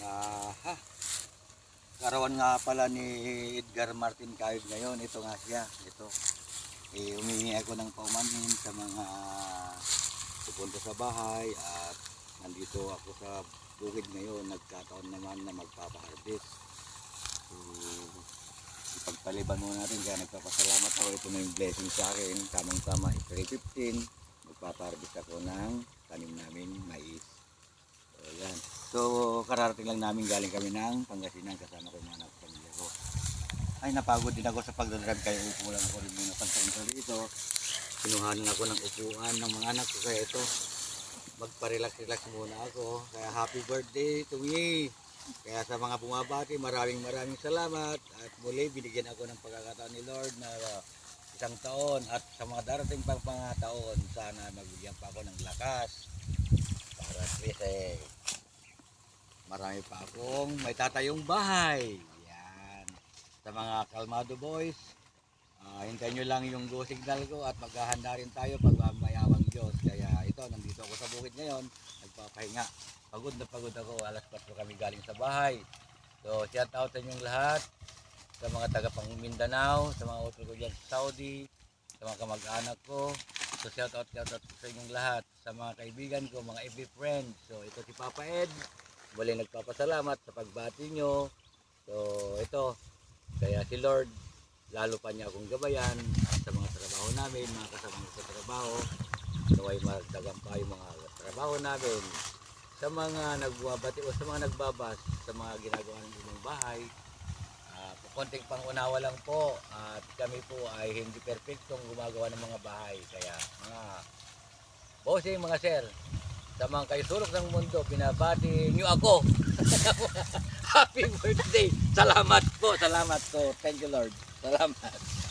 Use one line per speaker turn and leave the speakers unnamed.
Ha, karawan nga pala ni Edgar Martin Caid ngayon. Ito nga siya. Ito. Humingi ako ng paumanhin sa mga pupunta sa bahay at nandito ako sa bukid ngayon. Nagkataon naman na magpapaharvest. So, ipagpaliban muna natin kaya nagpapasalamat ako. Ito na yung blessing sa akin. Tamang-tama, April 15. Magpapaharvest ako ng tanim namin, mais. So, yan. So, kararating lang namin, galing kami ng Pangasinan kasama ko yung mga pamilya ko. Ay, napagod din ako sa pagdadrive kaya upo lang ako rin muna pagkain dito. Kinuhanan ako ng upuan ng mga anak ko kaya ito. Magpa-relax-relax muna ako. Kaya happy birthday to me. Kaya sa mga bumabati, maraming salamat. At muli, binigyan ako ng pagkakataon ni Lord na isang taon. At sa mga darating pang mga taon, sana magbigyan pa ako ng lakas. Para at least marami pa akong may tatayong bahay. Yan. Sa mga Kalmado Boys, hintayin nyo lang yung go signal ko at maghahanda rin tayo pag mayawang Diyos. Kaya ito, nandito ako sa bukid ngayon, nagpapahinga. Pagod na pagod ako, alas 4 kami galing sa bahay. So, shout out sa inyong lahat, sa mga taga pang Mindanao, sa mga utol ko dyan sa Saudi, sa mga kamag-anak ko. So, shout out sa inyong lahat, sa mga kaibigan ko, mga FB friends. So, ito si Papa Ed, muli nagpapasalamat sa pagbati nyo. So, ito, kaya si Lord, lalo pa niya akong gabayan sa mga trabaho namin, mga kasama sa trabaho. Naway magtagumpay yung mga trabaho namin. Sa mga nagbabati o sa mga nagbabas sa mga ginagawa ng inyong bahay, konting pangunawa lang po at kami po ay hindi perfectong gumagawa ng mga bahay. Kaya mga bossing, mga sir, sa mga kaisulok ng mundo, binabati nyo ako. Happy birthday! Salamat po, salamat po. Thank you Lord. Salamat.